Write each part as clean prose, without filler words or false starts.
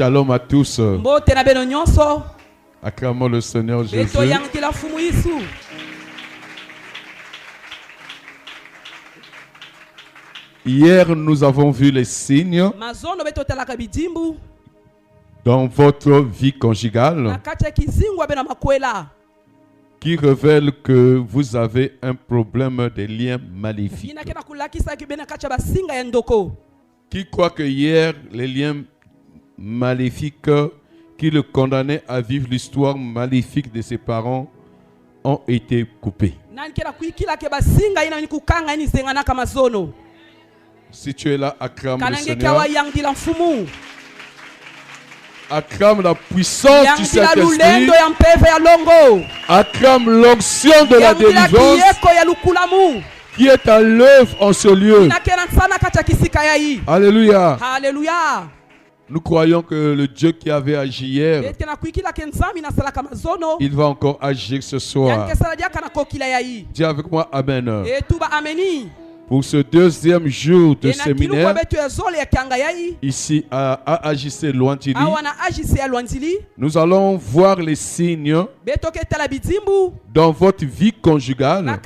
Shalom à tous. Acclamons le Seigneur Jésus. Hier, nous avons vu les signes dans votre vie conjugale qui révèlent que vous avez un problème des liens maléfiques. Qui croit que hier, les liens maléfiques qui le condamnaient à vivre l'histoire maléfique de ses parents ont été coupés. Si tu es là, acclame le Seigneur. Acclame la puissance du Saint-Esprit. Acclame l'onction de la délivrance qui est à l'œuvre en ce lieu. Alléluia. Alléluia. Nous croyons que le Dieu qui avait agi hier, il va encore agir ce soir. Dis avec moi Amen. Pour ce deuxième jour de séminaire, ici à Agissé Lointili, nous allons voir les signes dans votre vie conjugale.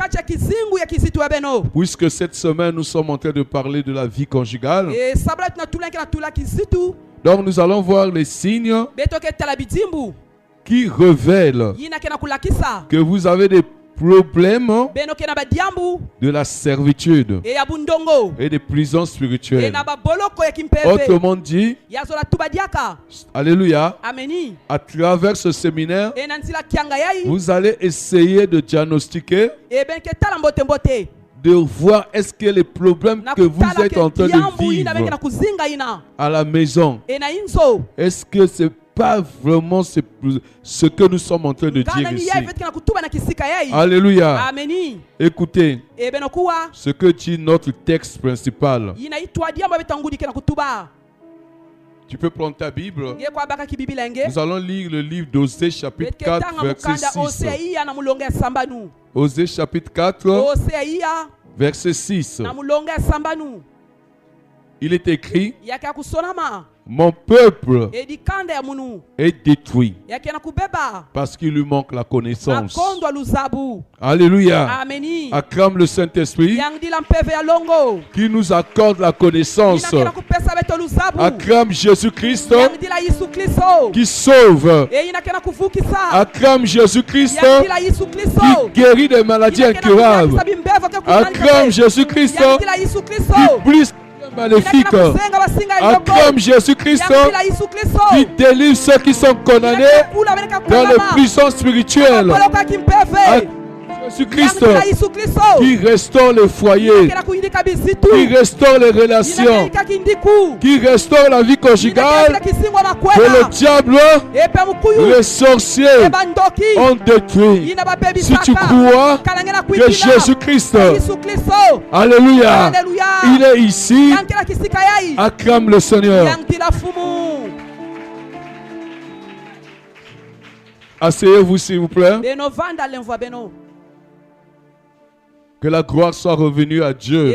Puisque cette semaine, nous sommes en train de parler de la vie conjugale. Donc nous allons voir les signes qui révèlent que vous avez des problèmes de la servitude et des prisons spirituelles. Autrement dit, alléluia, à travers ce séminaire, vous allez essayer de diagnostiquer, de voir est-ce que les problèmes que vous êtes en train de vivre à la maison, est-ce que c'est pas vraiment ce que nous sommes en train de dire ici. Alléluia. Écoutez ce que dit notre texte principal. Tu peux prendre ta Bible. Nous allons lire le livre d'Osée chapitre 4 verset 6. Osée chapitre 4 verset 6. Il est écrit: mon peuple est détruit parce qu'il lui manque la connaissance. Alléluia. Acclame le Saint-Esprit qui nous accorde la connaissance. Acclame Jésus-Christ qui sauve. Acclame Jésus-Christ qui guérit des maladies incurables. Acclame Jésus-Christ qui brise maléfique. Acclame Jésus-Christ qui délivre ceux qui sont condamnés dans les prisons spirituelles. Jésus-Christ qui restaure les foyers, qui restaure les relations, qui restaure la vie conjugale que le diable, les sorciers ont détruit. Si tu crois que Jésus-Christ, alléluia, il est ici, acclame le Seigneur. Asseyez-vous s'il vous plaît. Que la gloire soit revenue à Dieu.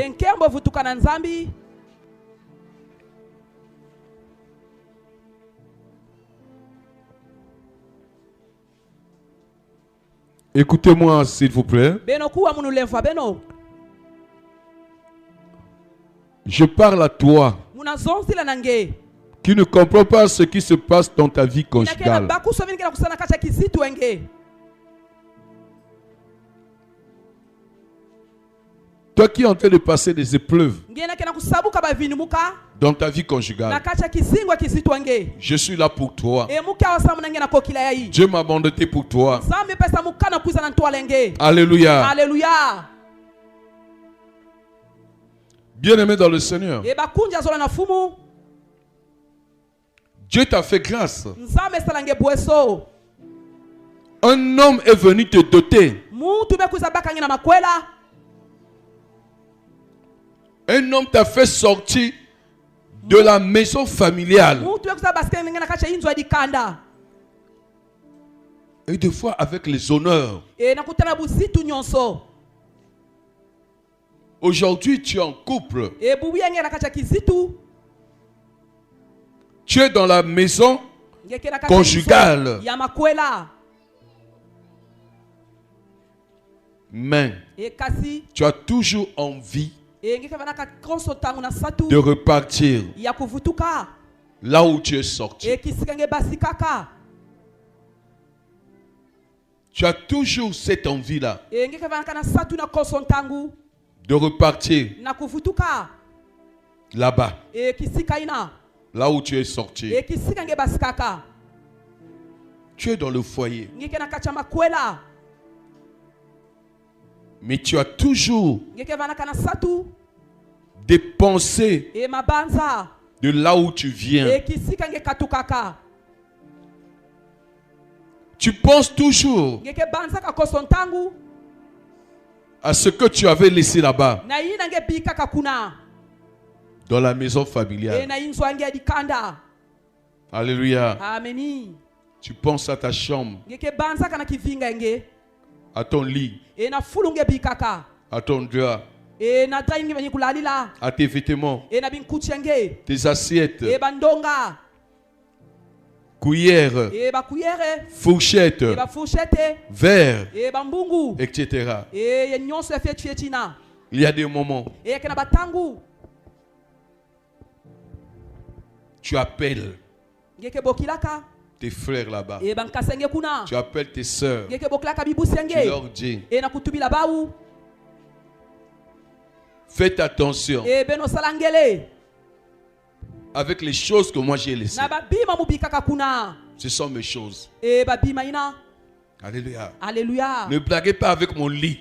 Écoutez-moi s'il vous plaît. Je parle à toi qui ne comprends pas ce qui se passe dans ta vie conjugale. Toi qui es en train de passer des épreuves dans ta vie conjugale, je suis là pour toi. Dieu m'a mandaté pour toi. Alléluia. Alléluia. Bien-aimé dans le Seigneur, Dieu t'a fait grâce. Un homme est venu te doter. Un homme t'a fait sortir de la maison familiale. Et des fois avec les honneurs. Aujourd'hui, tu es en couple. Tu es dans la maison conjugale. Mais tu as toujours envie de repartir là où tu es sorti. Tu as toujours cette envie-là de repartir là-bas, là où tu es sorti. Tu es dans le foyer, mais tu as toujours des pensées de là où tu viens. Tu penses toujours à ce que tu avais laissé là-bas, dans la maison familiale. Alléluia. Tu penses à ta chambre, à ton lit, à ton drap, à tes vêtements, tes assiettes, cuillères, fourchettes, verres, etc. Il y a des moments, tu appelles tes frères là-bas, tu appelles tes sœurs, tu leur dis, faites attention avec les choses que moi j'ai laissées. Ce sont mes choses. Alléluia. Alléluia. Ne blaguez pas avec mon lit.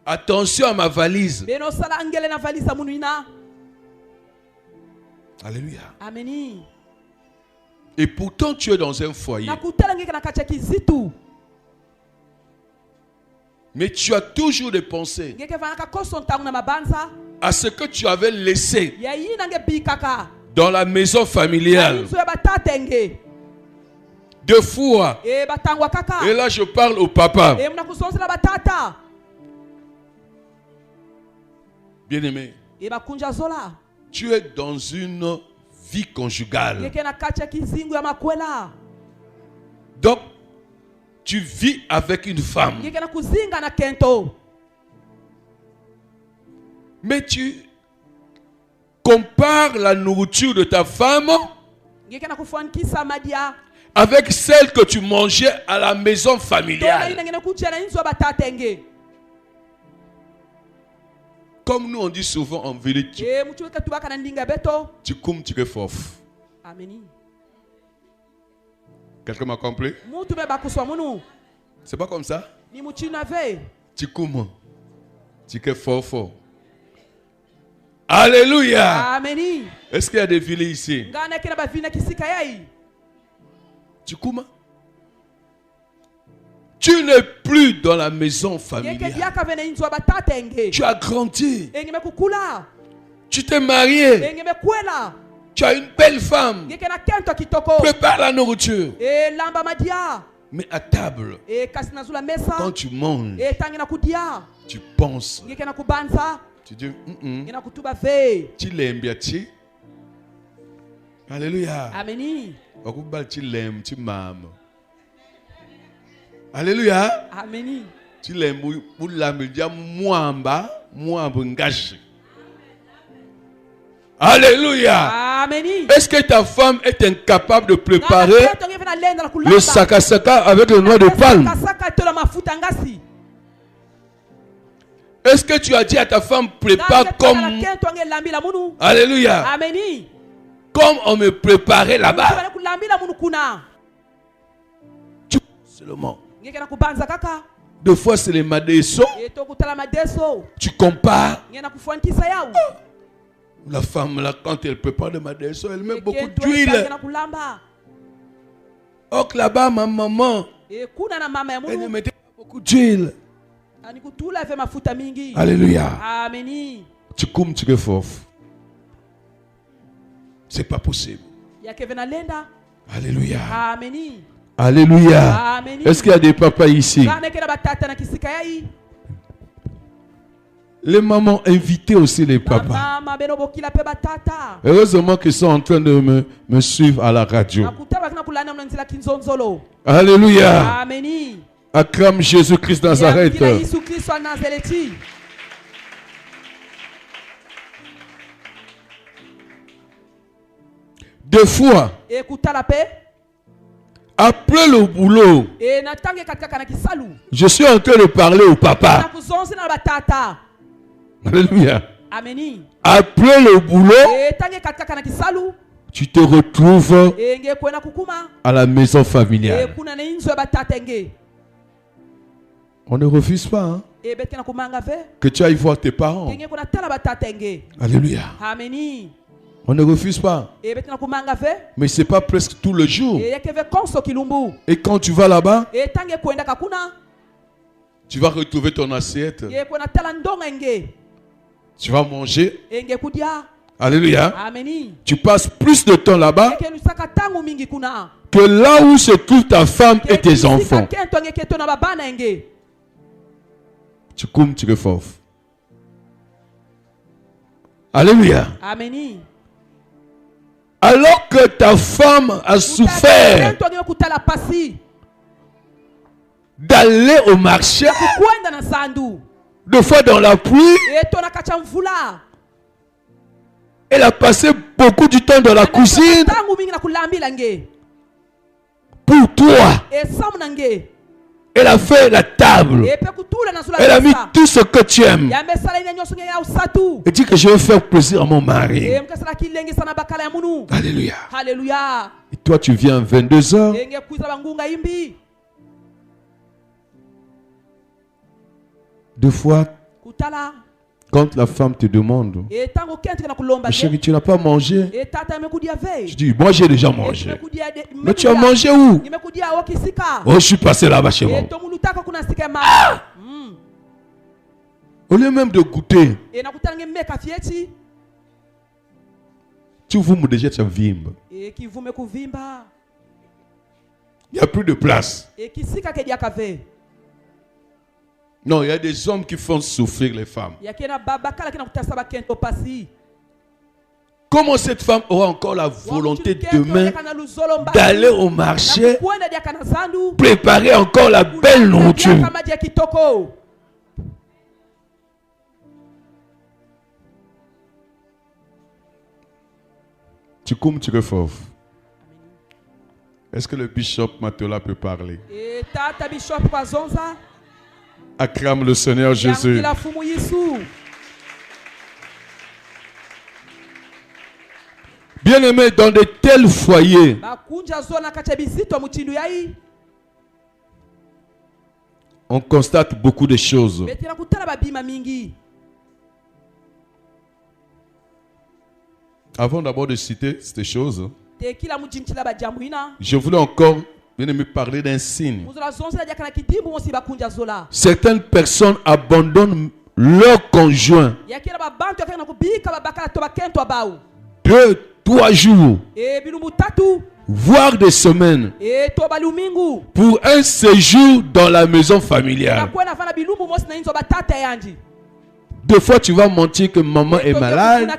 Attention à ma valise. Alléluia. Amen. Et pourtant tu es dans un foyer, mais tu as toujours des pensées à ce que tu avais laissé dans la maison familiale. Deux fois. Et là je parle au papa. Bien-aimé, tu es dans une vie conjugale. Donc, tu vis avec une femme. Mais tu compares la nourriture de ta femme avec celle que tu mangeais à la maison familiale. Comme nous on dit souvent en vérité, tu coum, tu fof. Quelqu'un m'a compris? C'est pas comme ça? Tu coum, tu fof. Alléluia! Est-ce qu'il y a des filles ici? Tu coum? Tu n'es plus dans la maison familiale. Tu as grandi. Tu t'es marié. Tu as une belle femme. Prépare la nourriture. Mais à table, quand tu manges, tu penses. Tu dis, tu l'aimes bien. Alléluia. Alléluia. Amen. Tu l'aimes pour la média Mwamba Ngashi. Alléluia. Amen. Est-ce que ta femme est incapable de préparer le sakasaka avec le noix de palme? Est-ce que tu as dit à ta femme prépare comme Alléluia. Amen. Comme on me préparait là-bas. Seulement. Deux fois c'est les madeso. Tu compares. La femme là, quand elle prépare le madeso, elle met beaucoup d'huile. Or là-bas ma maman, elle ne mettait pas beaucoup d'huile. Alléluia. Amen. Tu coum, tu es fort. C'est pas possible. Alléluia. Amen. Alléluia. Est-ce qu'il y a des papas ici? Les mamans, invitez aussi les papas. Heureusement qu'ils sont en train de me suivre à la radio. Alléluia. Acclame Jésus-Christ Nazareth. Deux fois, après le boulot, je suis en train de parler au papa. Alléluia. Après le boulot, tu te retrouves à la maison familiale. On ne refuse pas hein, que tu ailles voir tes parents. Alléluia. On ne refuse pas. Mais ce n'est pas presque tout le jour. Et quand tu vas là-bas, tu vas retrouver ton assiette. Tu vas manger. Alléluia. Tu passes plus de temps là-bas que là où se trouve ta femme et tes enfants. Tu coums, tu refors. Alléluia. Alors que ta femme a souffert d'aller au marché, deux fois dans la pluie, elle a passé beaucoup de temps dans la cuisine. Pour toi, elle a fait la table. Elle a mis tout ce que tu aimes. Et dit que je vais faire plaisir à mon mari. Alléluia. Et toi, tu viens à 22h. Deux fois, quand la femme te demande, chérie, tu n'as pas mangé? Je dis, moi j'ai déjà mangé. Mais tu as mangé où? Oh, je suis passé là-bas chez moi. Au lieu même de goûter, tu vous me déjà vimbe. Il n'y a plus de place. Non, il y a des hommes qui font souffrir les femmes. Comment cette femme aura encore la volonté demain d'aller au marché, préparer encore la belle nourriture? Tu coumes, tu refors. Est-ce que le bishop Matola peut parler? Acclame le Seigneur Jésus. Bien-aimé, dans de tels foyers, on constate beaucoup de choses. Avant d'abord de citer ces choses, je voulais encore parler d'un signe. Certaines personnes abandonnent leur conjoint 2-3 jours, voire des semaines, pour un séjour dans la maison familiale. Deux fois, tu vas mentir que maman est malade,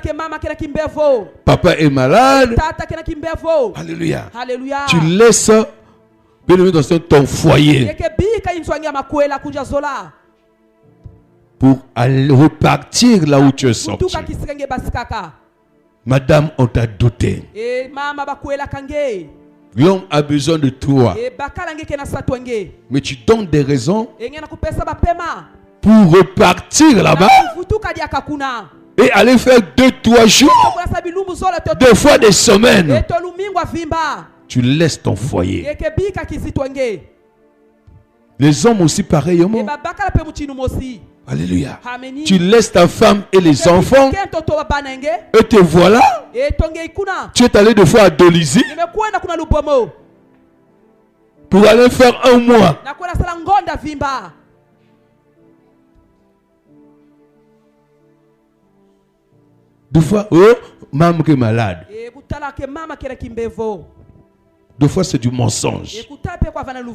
papa est malade. Alléluia. Tu laisses dans ton foyer pour aller repartir là où tu es sorti. Madame, on t'a douté. L'homme a besoin de toi. Mais tu donnes des raisons pour repartir là-bas et aller faire 2-3 jours, deux fois des semaines. Tu laisses ton foyer. Les hommes aussi pareillement. Alléluia. Tu laisses ta femme et les enfants et te voilà. Tu es allé deux fois à Dolisie pour aller faire 1 mois. Deux fois, oh, maman qui est malade. Deux fois, c'est du mensonge.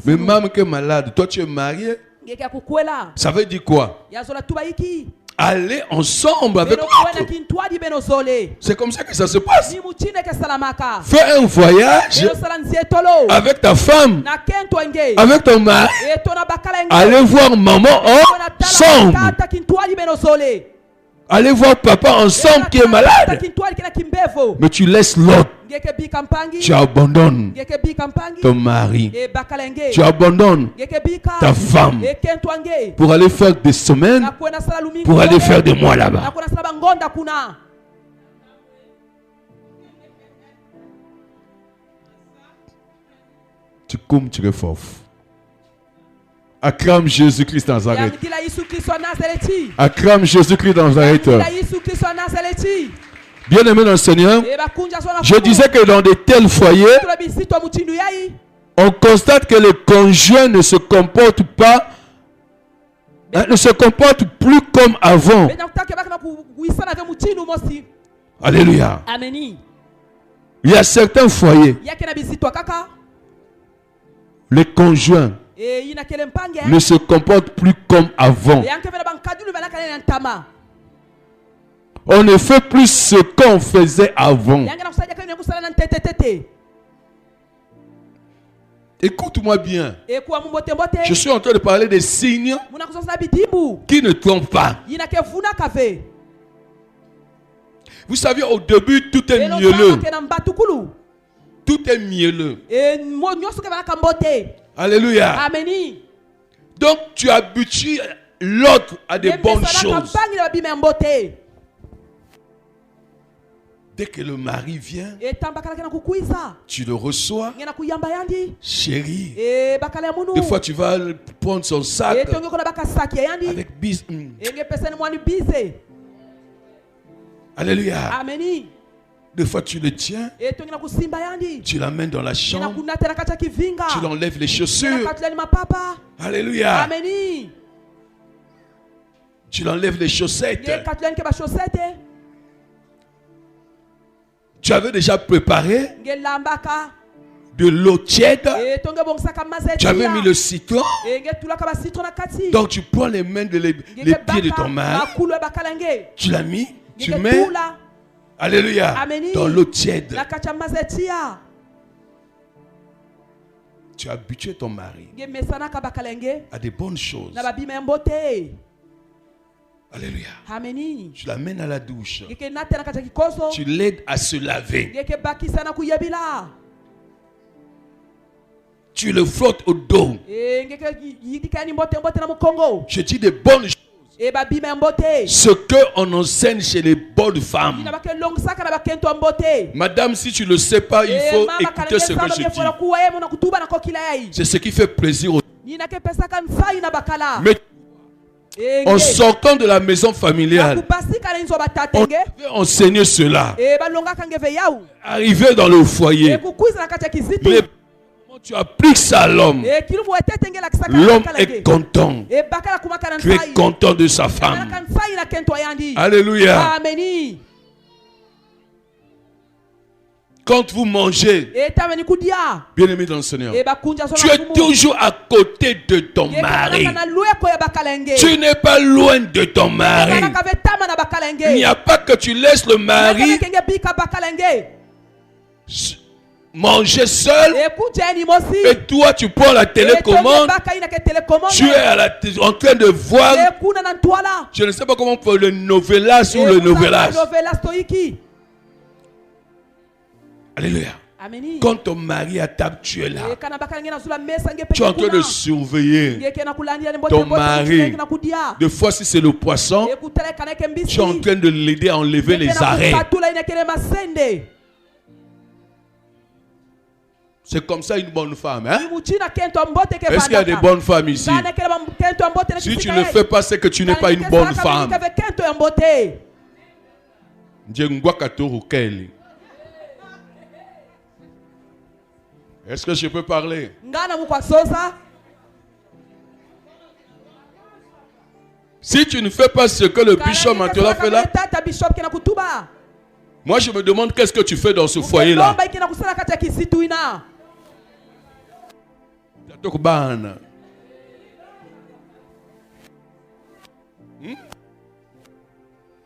Mais maman qui est malade, toi tu es marié. Ça veut dire quoi? aller ensemble avec l'autre. C'est comme ça que ça se passe. Fais un voyage avec ta femme, avec ton mari. Allez voir maman ensemble. Allez voir papa ensemble qui est malade. Mais tu laisses l'autre. Tu abandonnes ton mari. Tu abandonnes ta femme pour aller faire des semaines, pour aller faire des mois là-bas. Tu comes, tu refofes. Acclame Jésus-Christ dans Nazareth. Acclame Jésus-Christ dans Nazareth. Bien-aimé dans le Seigneur, je disais que dans de tels foyers, on constate que le conjoint ne se comporte pas, ne se comporte plus comme avant. Alléluia. Il y a certains foyers, les conjoints ne se comportent plus comme avant. On ne fait plus ce qu'on faisait avant. Écoute-moi bien. Je suis en train de parler des signes qui ne trompent pas. Vous savez, au début, tout est mielleux. Tout est mielleux. Alléluia. Donc, tu habitues l'autre à des bonnes choses. Dès que le mari vient, tu le reçois. Chérie. Des fois, tu vas prendre son sac avec bis. Alléluia. Des fois, tu le tiens. Tu l'amènes dans la chambre. Tu l'enlèves les chaussures. Alléluia. Tu l'enlèves les chaussettes. Tu avais déjà préparé de l'eau tiède. Tu avais mis le citron. Donc tu prends les mains les pieds de ton mari. Tu l'as mis. Tu mets. Alléluia. Dans l'eau tiède. Tu as habitué ton mari à des bonnes choses. Alléluia. Tu l'amènes à la douche. Tu l'aides à se laver. Tu le frottes au dos. Je dis des bonnes choses. Ce qu'on enseigne chez les bonnes femmes. Madame, si tu ne le sais pas, il faut écouter ce que je dis. C'est ce qui fait plaisir aux... Mais en sortant de la maison familiale, on devait enseigner cela. Arriver dans le foyer, tu appliques ça à l'homme. L'homme est content. Tu es content de sa femme. Alléluia. Quand vous mangez, bien aimé dans le Seigneur, tu es toujours à côté de ton mari. Tu n'es pas loin de ton mari. Il n'y a pas que tu laisses le mari manger seul et toi tu prends la télécommande. Tu es en train de voir, je ne sais pas comment pour le novelas ou le novelas. Alléluia. Quand ton mari à table, tu es là. Tu es en train de surveiller ton mari. Des fois, si c'est le poisson, tu es en train de l'aider à enlever les arrêts. C'est comme ça une bonne femme. Hein? Est-ce qu'il y a des bonnes femmes ici? Si tu ne fais pas, c'est que tu n'es pas une bonne femme. Est-ce que je peux parler? Si tu ne fais pas ce que le bishop Mantola fait là, moi je me demande qu'est-ce que tu fais dans ce foyer-là.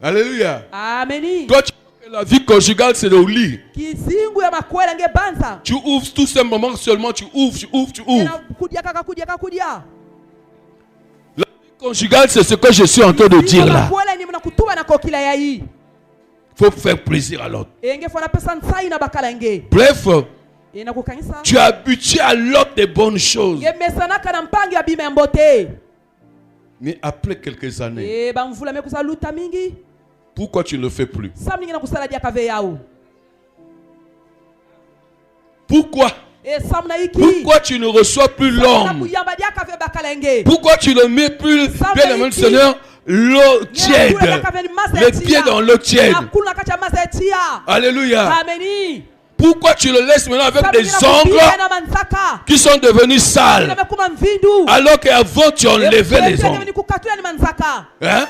Alléluia. Amen. Toi, la vie conjugale, c'est le lit. Tu ouvres tout simplement, seulement tu ouvres. La vie conjugale, c'est ce que je suis en train de dire là. Il faut faire plaisir à l'autre. Bref, tu es habitué à l'autre des bonnes choses. Mais après quelques années, pourquoi tu ne le fais plus? Pourquoi? Pourquoi tu ne reçois plus l'homme? Pourquoi tu ne mets plus, bien aimé Seigneur, l'eau tiède, les pieds dans l'eau tiède? Alléluia. Pourquoi tu le laisses maintenant avec des ongles qui sont devenus sales, alors qu'avant tu enlevais les ongles? Hein?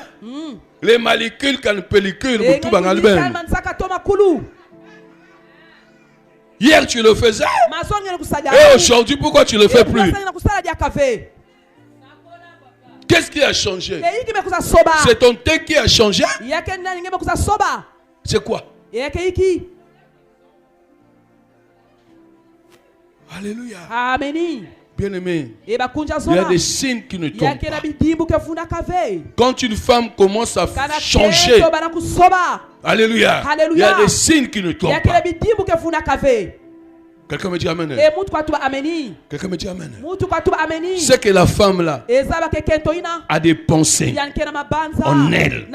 Les malicules, pellicules, hier tu le faisais, et aujourd'hui pourquoi tu ne le fais plus? Qu'est-ce qui a changé? C'est ton thé qui a changé? C'est quoi? Alléluia. Amen. Bien-aimé, il y a des signes qui ne tombent pas. Quand une femme commence à changer, alléluia, il y a des signes qui ne tombent pas. Quelqu'un me dit amen. Quelqu'un me dit amen. C'est que la femme là a des pensées en elle.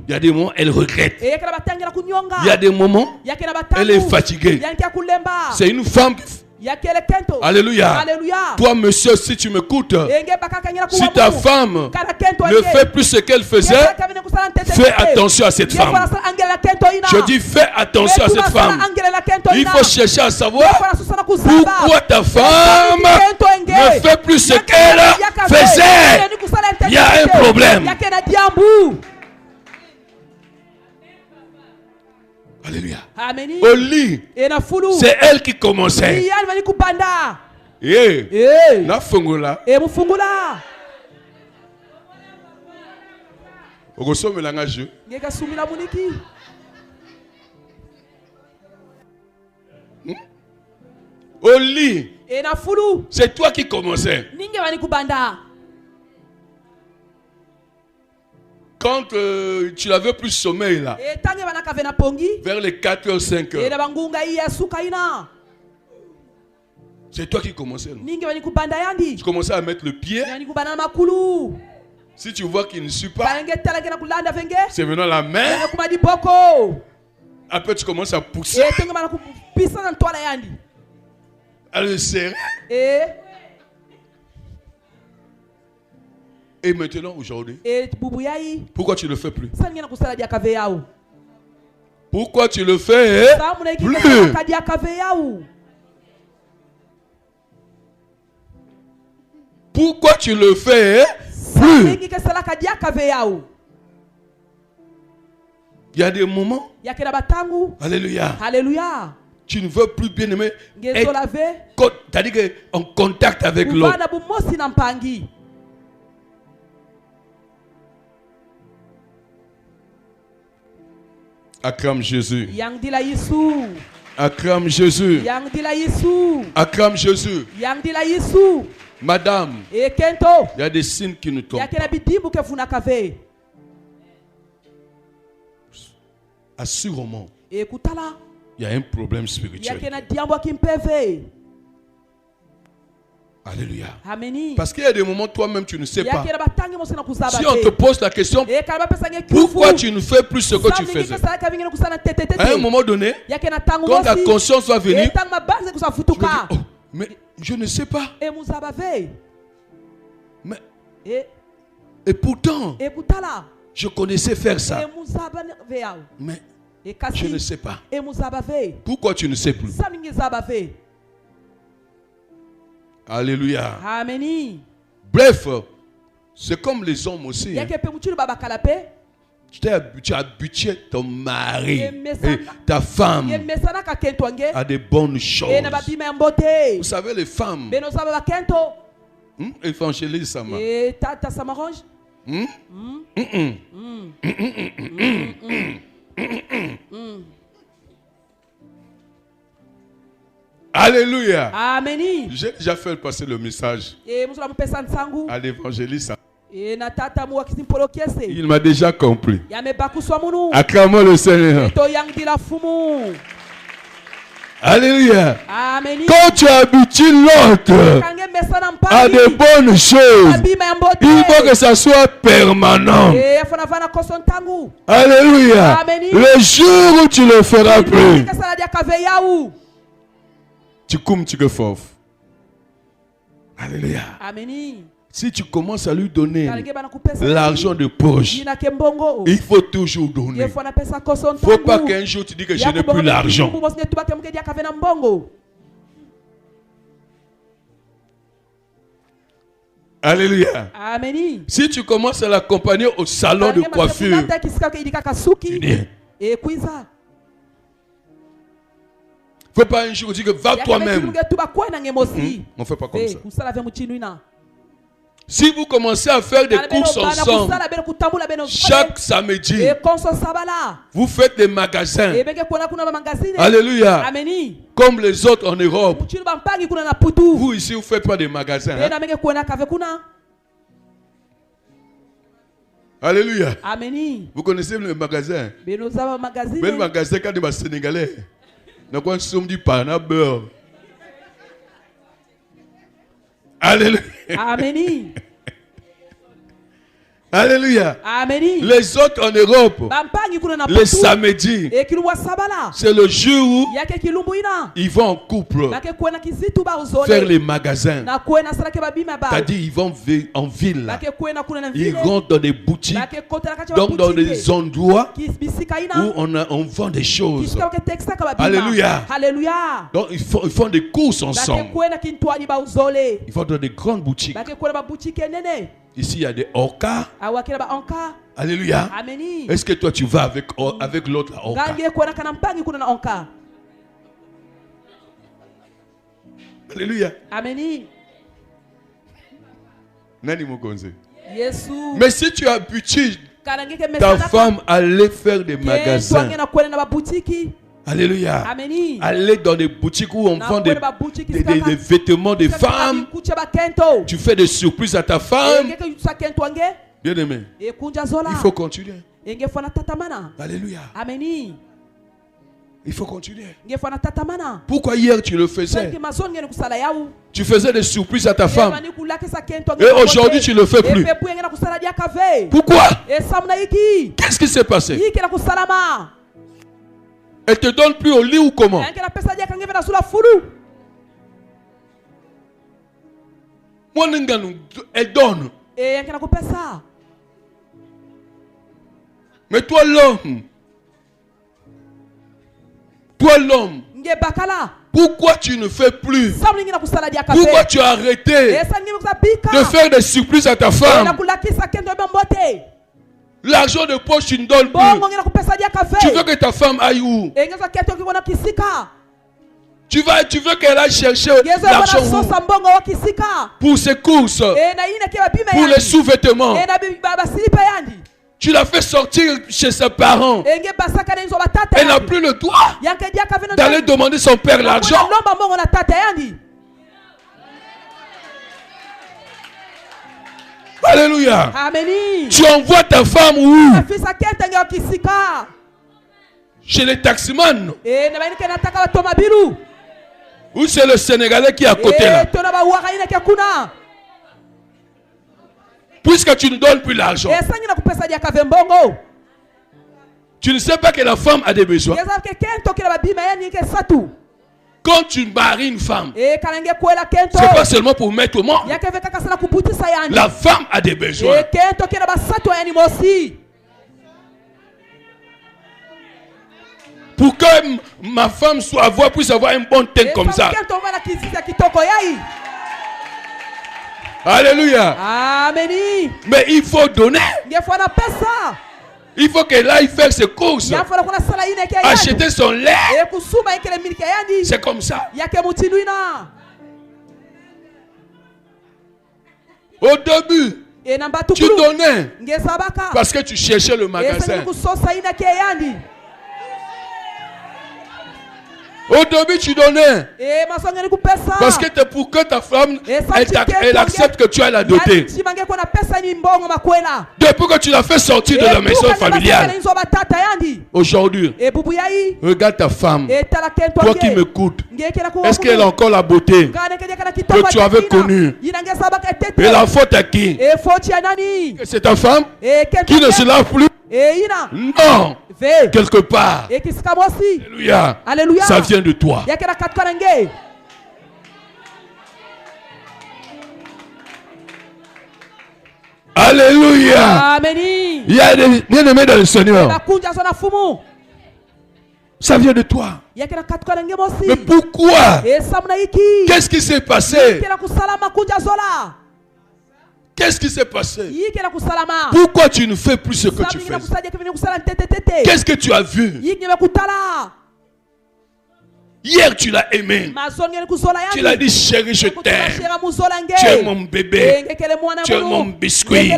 Il y a des moments elle regrette. Il y a des moments elle est fatiguée. C'est une femme. Alléluia. Toi monsieur, si tu m'écoutes, si ta femme ne fait plus ce qu'elle faisait, fais attention à cette femme. Je dis fais attention à cette femme. Il faut chercher à savoir pourquoi ta femme ne fait plus ce qu'elle faisait. Il y a un problème. Alléluia. Au lit, c'est elle qui commençait. Na fungula. Okosomela nga jeu. Au lit, c'est toi qui commençais. Quand tu n'avais plus sommeil là, vers les 4h, 5h, c'est toi qui commençais. Tu commençais à mettre le pied. Si tu vois qu'il ne suit pas, c'est maintenant la main. Après tu commences à pousser, à le serrer. Et maintenant, aujourd'hui, pourquoi tu ne le fais plus? Pourquoi tu le fais plus? Pourquoi tu le fais plus? Il y a des moments, alléluia, tu ne veux plus, bien aimé, être en contact avec l'autre. Acclame Jésus. Acclame Jésus. Acclame Jésus. Madame, il y a des signes qui ne tombent pas. Assurément, il y a un problème spirituel. Alléluia. Parce qu'il y a des moments, toi-même, tu ne sais pas. Si on te pose la question, pourquoi tu ne fais plus ce que tu faisais? À un moment donné, quand ta conscience va venir, tu me dis, oh, mais je ne sais pas. Mais, et pourtant, je connaissais faire ça. Mais je ne sais pas. Pourquoi tu ne sais plus? Alléluia. Amen. Bref, c'est comme les hommes aussi. Hein. Tu as habitué ton mari et ta femme à des bonnes choses. Vous savez, les femmes, évangélise ça. Alléluia. Amen. J'ai déjà fait passer le message à l'évangéliste. Il m'a déjà compris. Acclamons le Seigneur. Alléluia. Amen. Quand tu habitues l'autre à de bonnes choses, il faut que ça soit permanent. Alléluia. Le jour où tu ne le feras plus, tu coums, tu le fauves. Alléluia. Amen. Si tu commences à lui donner l'argent de poche, il faut toujours donner. Il ne faut pas qu'un jour tu dis que je n'ai plus l'argent. Alléluia. Amen. Si tu commences à l'accompagner au salon de coiffure, tu dis, il ne faut pas un jour dire que va toi-même. On ne fait pas comme ça. Si vous commencez à faire des courses ensemble, chaque samedi, vous faites des magasins. Alléluia. Comme les autres en Europe. Vous ici, vous ne faites pas des magasins. Hein? Alléluia. Vous connaissez le magasin? Le magasin quand les Sénégalais. Donc on se dit pas na beurre. Alléluia. Amen. Alléluia. Amen. Les autres en Europe, les samedis, c'est le jour où ils vont en couple faire les magasins. C'est-à-dire ils vont en ville. Ils rentrent dans des boutiques, donc dans des endroits où on vend des choses. Alléluia. Donc ils font des courses ensemble. Ils vont dans des grandes boutiques. Ici, il y a des orcas. Alléluia. Est-ce que toi, tu vas avec l'autre orca? Alléluia. Amen. Mais si tu habitues ta femme à aller faire des magasins, alléluia, aller dans des boutiques où on vend des vêtements de femmes, tu fais des surprises à ta femme. Bien aimé, il faut continuer. Alléluia. Il faut continuer. Pourquoi hier tu le faisais? Tu faisais des surprises à ta femme. Et aujourd'hui tu ne le fais plus. Pourquoi? Qu'est-ce qui s'est passé? Elle te donne plus au lit ou comment? Elle donne. Mais toi l'homme, pourquoi tu ne fais plus? Pourquoi tu as arrêté de faire des surprises à ta femme? L'argent de poche, tu ne donnes plus. Tu veux que ta femme aille où? Tu veux qu'elle aille chercher l'argent où? Pour ses courses, pour les sous-vêtements. Tu l'as fait sortir chez ses parents. Elle n'a plus le droit d'aller demander son père l'argent. Alléluia. Tu envoies ta femme où? Chez les taximans. Ou c'est le Sénégalais qui est à côté là? Puisque tu ne donnes plus l'argent, tu ne sais pas que la femme a des besoins. Quand tu maries une femme, c'est pas seulement pour mettre au monde. La femme a des besoins. Pour que ma femme puisse avoir un bon teint comme ça. Alléluia. Amen. Mais il faut donner. Il faut qu'elle aille faire ses courses. Acheter son lait. C'est comme ça. Au début, Tu donnais parce que tu cherchais le magasin. Au début, tu donnais parce que pour que ta femme elle accepte que tu as la dotée. Depuis que tu l'as fait sortir de la maison familiale. Aujourd'hui, regarde ta femme. Toi qui m'écoutes, est-ce qu'elle a encore la beauté que tu avais connue? Et la faute à qui? C'est ta femme qui ne se lave plus? Non, quelque part. Alléluia. Alléluia. Ça vient de toi. Alléluia. Amen. Il y a des bien-aimés dans le Seigneur. Ça vient de toi. Mais pourquoi? Qu'est-ce qui s'est passé? Qu'est-ce qui s'est passé? Pourquoi tu ne fais plus ce que tu fais? Qu'est-ce que tu as vu? Hier tu l'as aimé. Tu l'as dit chérie, je t'aime. Tu es mon bébé. Tu es mon biscuit.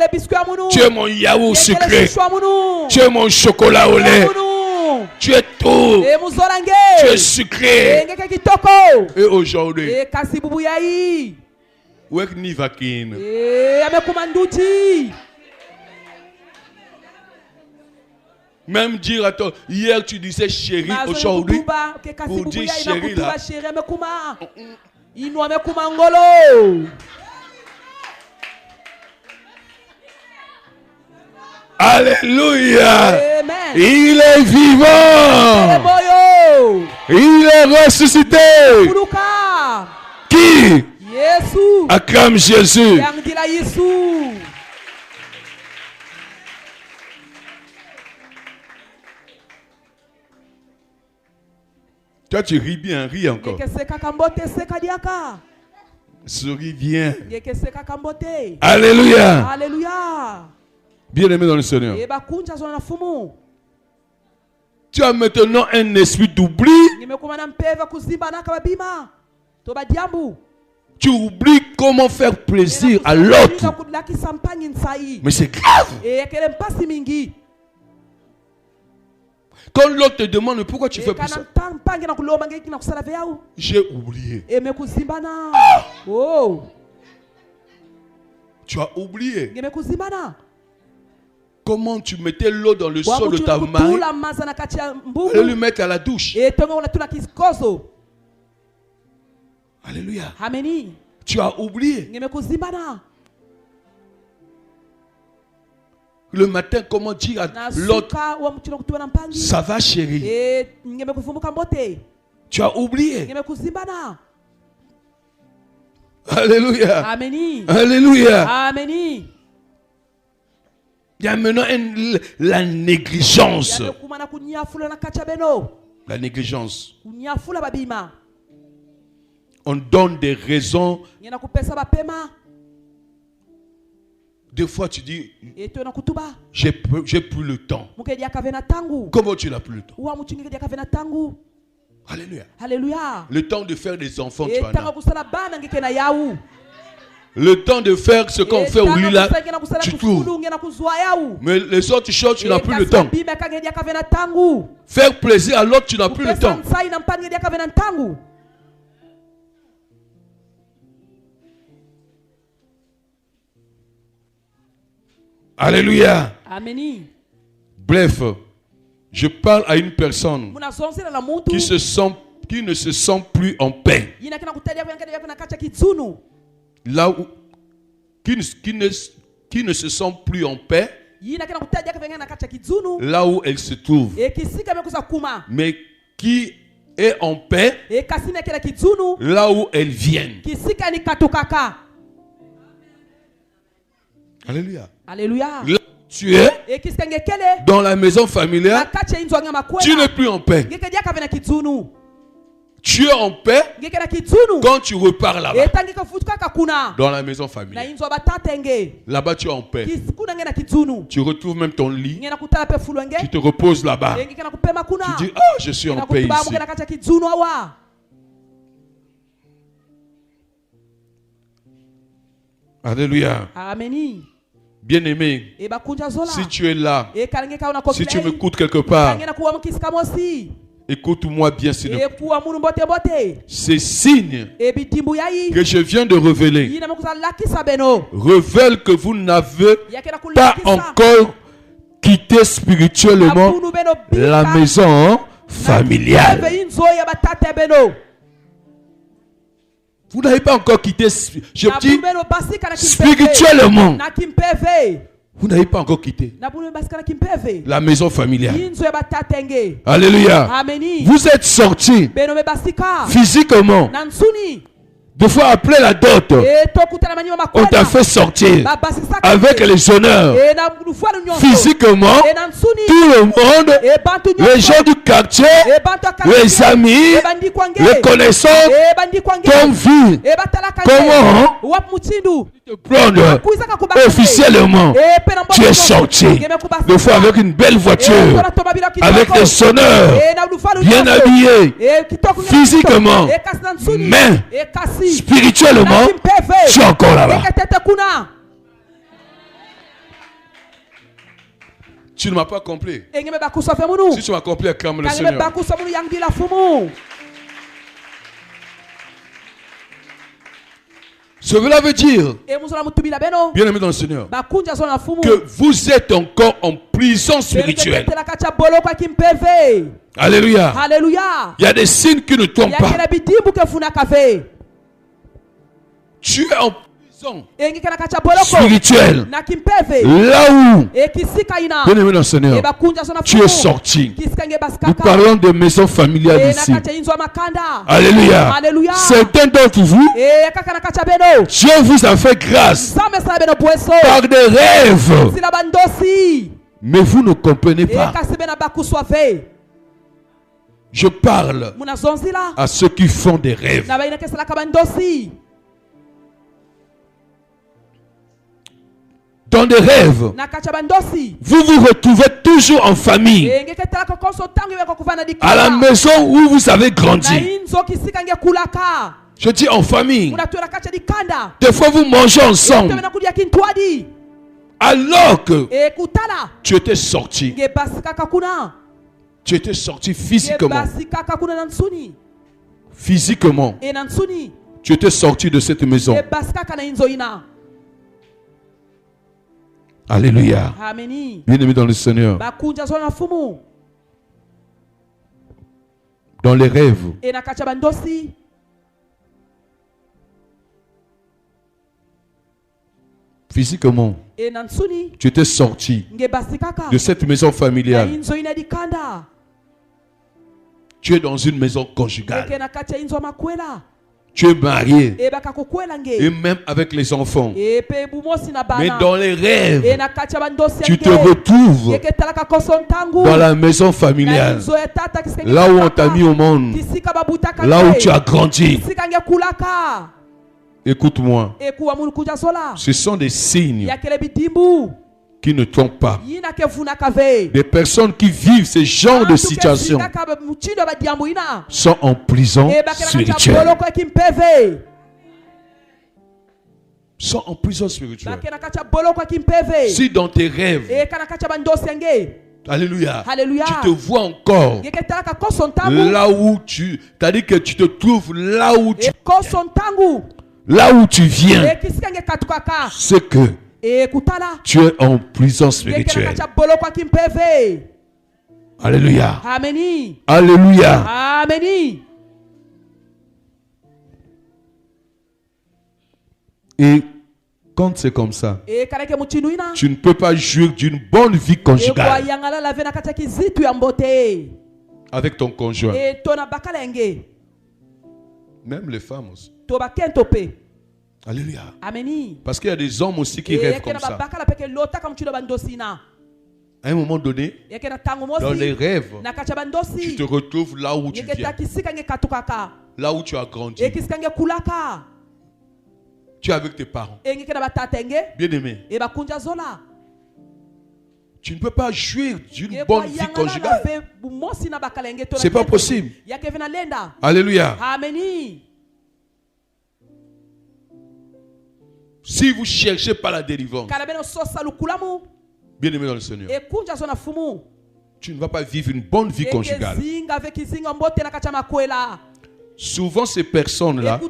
Tu es mon yaourt sucré. Tu es mon chocolat au lait. Tu es tout. Tu es sucré. Et aujourd'hui, même dire à toi, hier tu disais chérie, aujourd'hui, pour dire chérie là. Alléluia. Amen. Il est vivant. Il est ressuscité. Qui acclame Jésus? Toi tu ris bien, ris encore. Souris bien. Alléluia. Alléluia. Bien-aimé dans le Seigneur. Tu as maintenant un esprit d'oubli. Tu oublies comment faire plaisir à l'autre. Mais c'est grave. Quand l'autre te demande pourquoi tu fais plus ça, j'ai oublié. Oh. Tu as oublié. Comment tu mettais l'eau dans le seau de ta main et lui mettre à la douche. Alléluia. Tu as oublié. Le matin, comment dire à l'autre, ça va chérie. Tu as oublié. Alléluia. Alléluia. Il y a maintenant la négligence. La négligence. On donne des raisons. Des fois tu dis, j'ai plus le temps. Comment tu n'as plus le temps? Alléluia. Alléluia. Le temps de faire des enfants, tu en as. Le temps de faire ce qu'on fait au lit là, tu trouves. Mais les autres choses, tu n'as plus le temps. Faire plaisir à l'autre, tu n'as plus le temps. Alléluia. Amen. Bref, je parle à une personne qui ne se sent plus en paix. Là où, qui ne se sent plus en paix, là où elle se trouve, mais qui est en paix, là où elle vient. Alléluia. Alléluia. Là où tu es, dans la maison familiale, tu n'es plus en paix. Tu es en paix quand tu repars là-bas. Dans la maison familiale. Là-bas, tu es en paix. Tu retrouves même ton lit. Tu te reposes là-bas. Tu dis, oh, je suis en paix ici. Alléluia. Amen. Bien-aimé, si tu es là, si tu m'écoutes quelque part, écoute-moi bien, s'il te plaît. Ces signes que je viens de révéler révèlent que vous n'avez pas encore quitté spirituellement la maison familiale. Vous n'avez pas encore quitté, je dis spirituellement. Vous n'avez pas encore quitté la maison familiale. Alléluia. Vous êtes sortis physiquement. Des fois, après la dot, on t'a fait sortir avec les honneurs. Physiquement, tout le monde, les gens du quartier, les amis, les connaissances, t'ont vu. Comment te prendre officiellement, tu es sorti. Des fois avec une belle voiture, avec des honneurs, bien habillé, physiquement, mais spirituellement, tu es encore là-bas. Tu ne m'as pas compris. Si tu m'as compris, acclame le Seigneur. Cela veut dire, bien aimé dans le Seigneur, que vous êtes encore en prison spirituelle. Alléluia. Il y a des signes qui ne tombent pas. Tu es en prison spirituelle. Là où, bien aimé dans le Seigneur, tu es sorti. Nous parlons de maison familiale ici. Alléluia. Certains d'entre vous, Dieu vous a fait grâce par des rêves. Mais vous ne comprenez pas. Je parle à ceux qui font des rêves. Dans des rêves, vous vous retrouvez toujours en famille, à la maison où vous avez grandi. Je dis en famille. Des fois vous mangez ensemble, alors que tu étais sorti. Tu étais sorti physiquement. Physiquement, tu étais sorti de cette maison. Alléluia. Bien-aimé dans le Seigneur. Dans les rêves, physiquement, tu étais sorti de cette maison familiale. Tu es dans une maison conjugale. Tu es marié. Et même avec les enfants. Mais dans les rêves, tu te retrouves dans la maison familiale. Là où on t'a mis au monde. Là où tu as grandi. Écoute-moi. Ce sont des signes qui ne trompent pas. Des personnes qui vivent ce genre de situation sont en prison spirituelle. Sont en prison spirituelle. Si dans tes rêves, alléluia, tu te vois encore là où tu, c'est-à-dire que tu te trouves là où tu viens, c'est que tu es en prison spirituelle. Alléluia. Alléluia. Et quand c'est comme ça, tu ne peux pas jouir d'une bonne vie conjugale avec ton conjoint. Même les femmes aussi. Alléluia. Parce qu'il y a des hommes aussi qui rêvent comme ça. À un moment donné, dans les rêves, tu te retrouves là où tu viens, là où tu as grandi. Tu es avec tes parents. Bien-aimé, tu ne peux pas jouir d'une bonne vie conjugale. C'est pas possible. Alléluia. Si vous cherchez pas la délivrance, bien aimé dans le Seigneur, tu ne vas pas vivre une bonne vie conjugale. Souvent ces personnes-là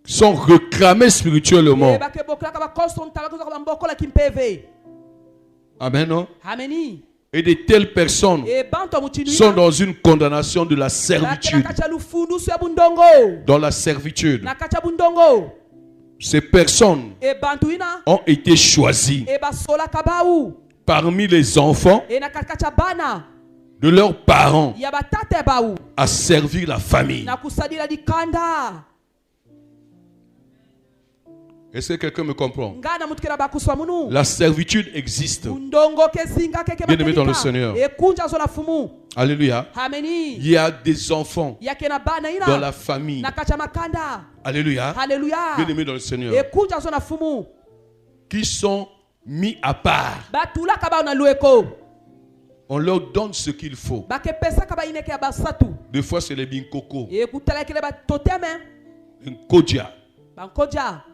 sont réclamées spirituellement. Amen, non? Et de telles personnes sont dans une condamnation de la servitude. Dans la servitude. Ces personnes ont été choisies parmi les enfants de leurs parents à servir la famille. Est-ce que quelqu'un me comprend? La servitude existe. Bien aimé dans le Seigneur. Alléluia. Il y a des enfants dans la famille. Alléluia. Bien aimé dans le Seigneur. Qui sont mis à part. On leur donne ce qu'il faut. Des fois c'est les binkoko. Un kodja.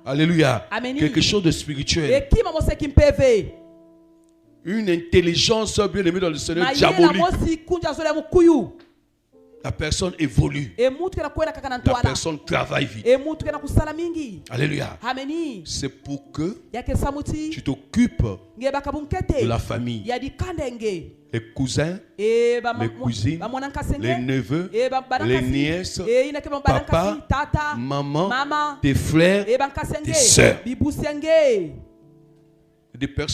Alléluia. Quelque chose de spirituel. Une intelligence bien aimée dans le Seigneur diabolique. La personne évolue. La personne travaille vite. Alléluia. C'est pour que tu t'occupes de la famille. Les cousins, les cousines, les neveux, les nièces, papa, maman, tes frères, tes sœurs. Des personnes